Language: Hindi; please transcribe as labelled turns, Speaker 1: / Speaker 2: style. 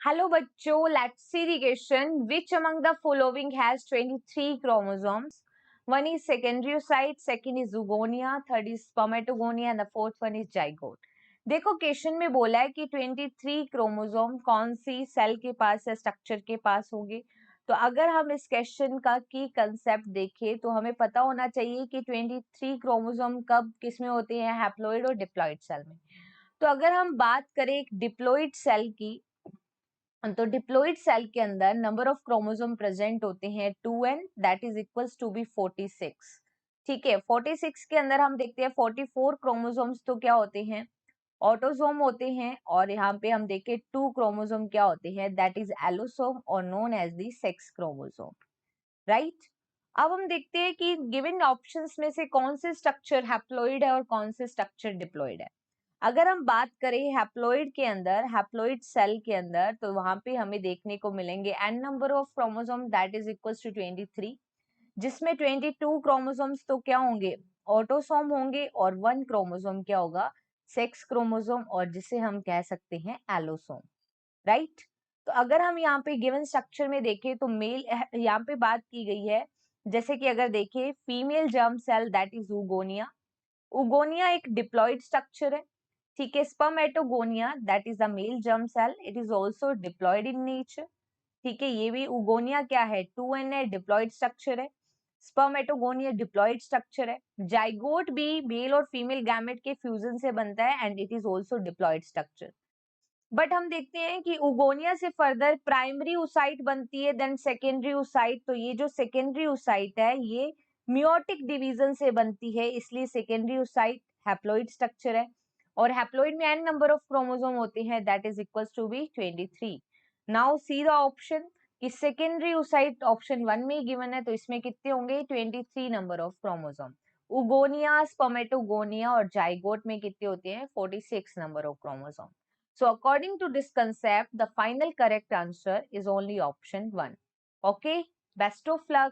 Speaker 1: Hello बच्चों, let's see the question. Which among the following has 23 chromosomes? One is secondary oocyte, second is zoogonia, third is spermatogonia and the fourth one is zygote. देखो क्वेश्चन में बोला है कि 23 क्रोमोसोम कौन सी सेल के पास या स्ट्रक्चर के पास होंगे। तो अगर हम इस क्वेश्चन का की कंसेप्ट देखें तो हमें पता होना चाहिए कि 23 क्रोमोसोम कब किसमें होते हैं, हैप्लॉइड और डिप्लॉइड सेल में। तो अगर हम बात करें एक डिप्लॉइड सेल की, तो डिप्लॉइड सेल के अंदर नंबर ऑफ क्रोमोसोम प्रेजेंट होते हैं 2n, that is equals to be 46। ठीक है, 46 के अंदर हम देखते हैं 44 क्रोमोसोम्स तो क्या होते हैं, ऑटोसोम होते हैं, और यहाँ पे हम देखें 2 क्रोमोसोम क्या होते हैं, दैट इज एलोसोम और known as the sex chromosome, right. अब हम देखते हैं कि गिवन ऑप्शंस में से कौन से स्ट्रक्चर हैप्लॉइड है और कौन से स्ट्रक्चर डिप्लॉइड है। अगर हम बात करें हैप्लॉइड के अंदर, हैप्लॉइड सेल के अंदर, तो वहां पे हमें देखने को मिलेंगे n number of chromosome that is equals to 23, जिसमें 22 क्रोमोसोम्स तो क्या होंगे, ऑटोसोम होंगे, और 1 क्रोमोसोम क्या होगा, सेक्स क्रोमोसोम, और जिसे हम कह सकते हैं एलोसोम, राइट। तो अगर हम यहाँ पे गिवन स्ट्रक्चर में देखें तो मेल यहाँ पे बात की गई है, जैसे कि अगर देखें female germ cell that is oogonia, oogonia एक डिप्लॉइड स्ट्रक्चर है। ठीक है, spermatogonia that is the male germ cell, it is also diploid in nature. ठीक है, ये भी उगोनिया क्या है, 2n है, डिप्लॉइड स्ट्रक्चर है। स्पर्मेटोगोनिया डिप्लॉइड स्ट्रक्चर है। जाइगोट भी मेल और फीमेल गैमेट के फ्यूजन से बनता है and it is also diploid structure. But हम देखते हैं कि उगोनिया से फर्दर प्राइमरी oocyte बनती है, देन सेकेंडरी oocyte। तो ये जो सेकेंडरी oocyte है ये मियोटिक डिवीजन से बनती है, इसलिए सेकेंडरी oocyte हैप्लॉइड स्ट्रक्चर है। और हैप्लॉइड में n नंबर ऑफ क्रोमोसोम होते हैं that is equals to be 23। Now see the option कि सेकेंडरी oocyte ऑप्शन 1 में ही गिवन है, तो इसमें कितने होंगे, 23 नंबर ऑफ क्रोमोसोम। उगोनिया, स्पर्मेटोगोनिया और जाइगोट में कितने होते हैं, 46 number of chromosome. So according to this concept, the final correct answer is only option 1. Okay, best of luck.